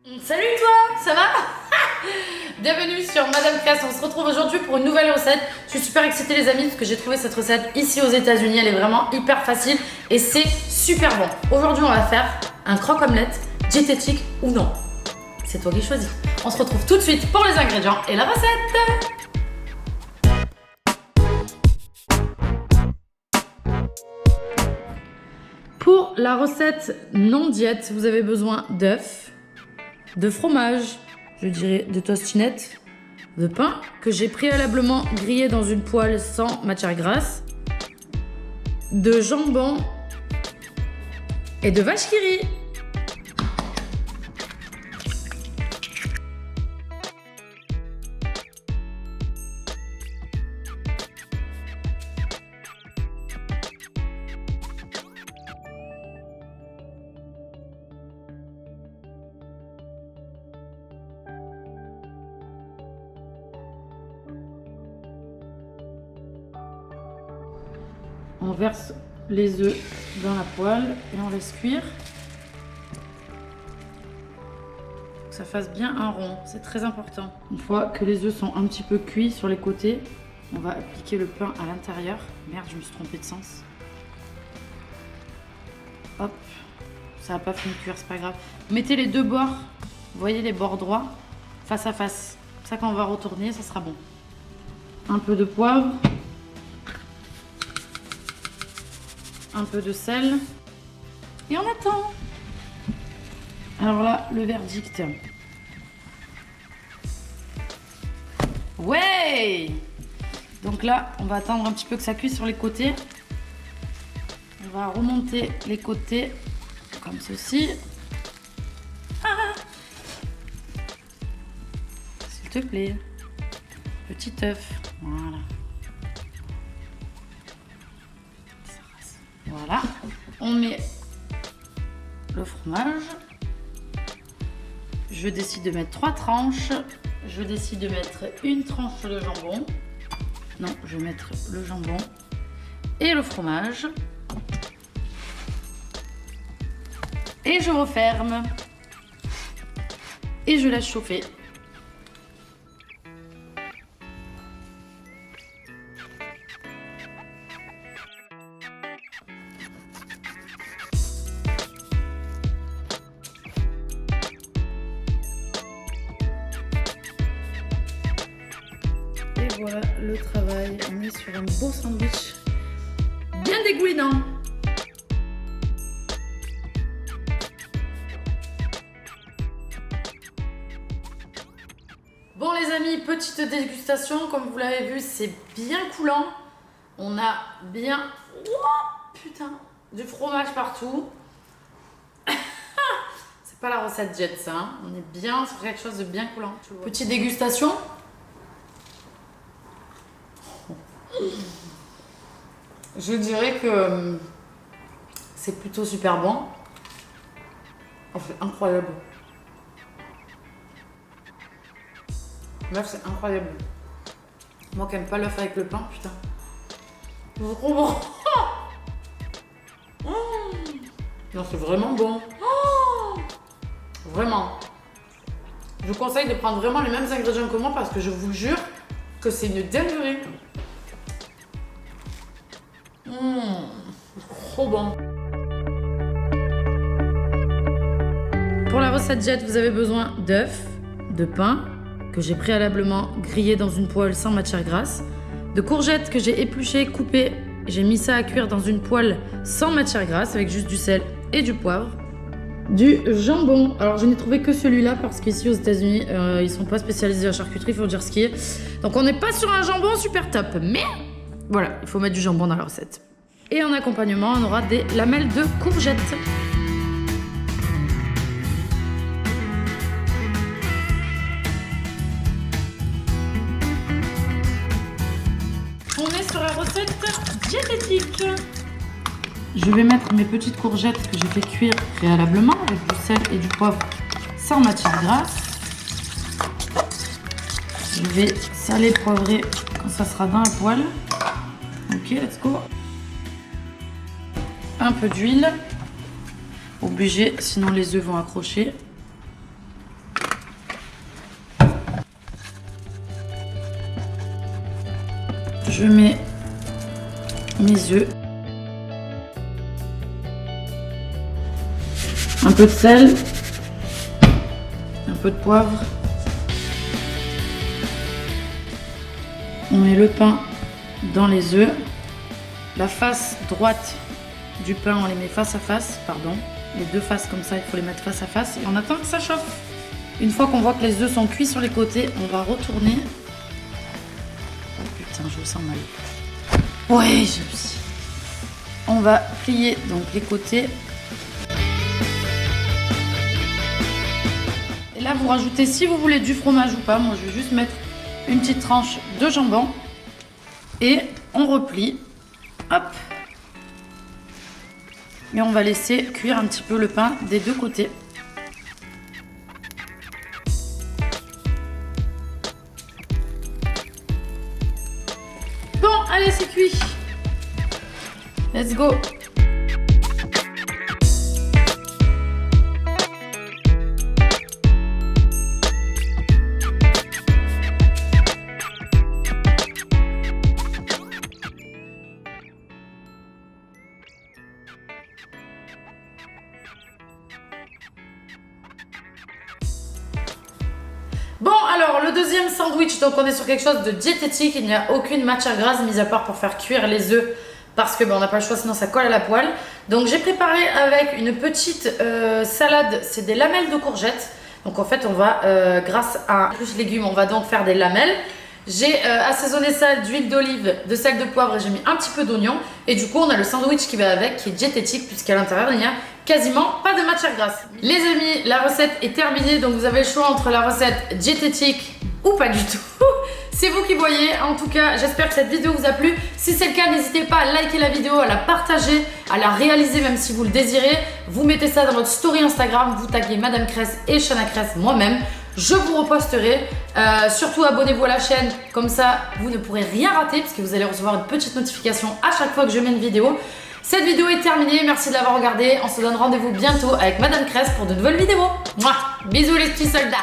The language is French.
Salut toi, ça va? Bienvenue sur Madame Casse, on se retrouve aujourd'hui pour une nouvelle recette. Je suis super excitée les amis parce que j'ai trouvé cette recette ici aux États-Unis. Elle est vraiment hyper facile et c'est super bon. Aujourd'hui on va faire un croque-omelette diététique ou non. C'est toi qui choisis. On se retrouve tout de suite pour les ingrédients et la recette. Pour la recette non diète, vous avez besoin d'œufs, de fromage, je dirais de tostinettes, de pain que j'ai préalablement grillé dans une poêle sans matière grasse, de jambon et de vache qui rit. On verse les œufs dans la poêle et on laisse cuire. Que ça fasse bien un rond, c'est très important. Une fois que les œufs sont un petit peu cuits sur les côtés, on va appliquer le pain à l'intérieur. Merde, je me suis trompée de sens. Hop, ça n'a pas fini de cuire, c'est pas grave. Mettez les deux bords, vous voyez les bords droits, face à face. Ça, quand on va retourner, ça sera bon. Un peu de poivre. Un peu de sel et on attend. Alors là, le verdict. Ouais! Donc là, on va attendre un petit peu que ça cuise sur les côtés. On va remonter les côtés comme ceci. Ah! S'il te plaît. Petit œuf. Voilà. Voilà, on met le fromage. Je décide de mettre 3 tranches. Je décide de mettre une tranche de jambon. Non, je vais mettre le jambon et le fromage. Et je referme. Et je laisse chauffer. Voilà le travail, on est sur un beau sandwich bien dégoulinant. Bon les amis, petite dégustation, comme vous l'avez vu, c'est bien coulant. On a bien, oh, putain, du fromage partout. C'est pas la recette jet ça, hein. On est bien sur quelque chose de bien coulant. Petite dégustation. Je dirais que c'est plutôt super bon. Oh, c'est incroyable. L'œuf, c'est incroyable. Moi qui aime pas l'œuf avec le pain, putain. C'est trop bon. Non, c'est vraiment bon. Vraiment. Je vous conseille de prendre vraiment les mêmes ingrédients que moi parce que je vous jure que c'est une dinguerie. Trop bon. Pour la recette jet, vous avez besoin d'œufs, de pain que j'ai préalablement grillé dans une poêle sans matière grasse, de courgettes que j'ai épluchées, coupées, j'ai mis ça à cuire dans une poêle sans matière grasse avec juste du sel et du poivre, du jambon. Alors je n'ai trouvé que celui-là parce qu'ici aux États-Unis ils sont pas spécialisés en charcuterie, il faut dire ce qui est. Donc on n'est pas sur un jambon super top, mais voilà, il faut mettre du jambon dans la recette. Et en accompagnement, on aura des lamelles de courgettes. On est sur la recette diététique. Je vais mettre mes petites courgettes que j'ai fait cuire préalablement avec du sel et du poivre sans matière grasse. Je vais saler, poivrer quand ça sera dans la poêle. Ok, let's go. Un peu d'huile. Obligé, sinon les œufs vont accrocher. je mets mes œufs. Un peu de sel. Un peu de poivre. On met le pain dans les œufs. La face droite du pain, on les met face à face, pardon. Les deux faces comme ça, il faut les mettre face à face. Et on attend que ça chauffe. Une fois qu'on voit que les œufs sont cuits sur les côtés, on va retourner. Oh putain, je le sens mal. Ouais, je le sais. On va plier donc les côtés. Et là, vous rajoutez si vous voulez du fromage ou pas. Moi, je vais juste mettre une petite tranche de jambon. Et on replie. Hop. Et on va laisser cuire un petit peu le pain des deux côtés. Bon, allez, c'est cuit. Let's go. Bon, alors le deuxième sandwich, donc on est sur quelque chose de diététique, il n'y a aucune matière grasse mis à part pour faire cuire les œufs parce que on n'a pas le choix sinon ça colle à la poêle. Donc j'ai préparé avec une petite salade, c'est des lamelles de courgettes. Donc en fait on va, grâce à plus légumes, on va donc faire des lamelles. J'ai assaisonné ça d'huile d'olive, de sel, de poivre et j'ai mis un petit peu d'oignon. Et du coup on a le sandwich qui va avec, qui est diététique puisqu'à l'intérieur il n'y a quasiment pas de matière grasse. Les amis, la recette est terminée, donc vous avez le choix entre la recette diététique ou pas du tout. C'est vous qui voyez. En tout cas, j'espère que cette vidéo vous a plu. Si c'est le cas, n'hésitez pas à liker la vidéo, à la partager, à la réaliser même si vous le désirez. Vous mettez ça dans votre story Instagram, vous taguez Madame Cress et Shana Cress, moi-même. Je vous reposterai. Surtout abonnez-vous à la chaîne, comme ça vous ne pourrez rien rater puisque vous allez recevoir une petite notification à chaque fois que je mets une vidéo. Cette vidéo est terminée, merci de l'avoir regardée. On se donne rendez-vous bientôt avec Madame Cress pour de nouvelles vidéos. Mouah, bisous les petits soldats.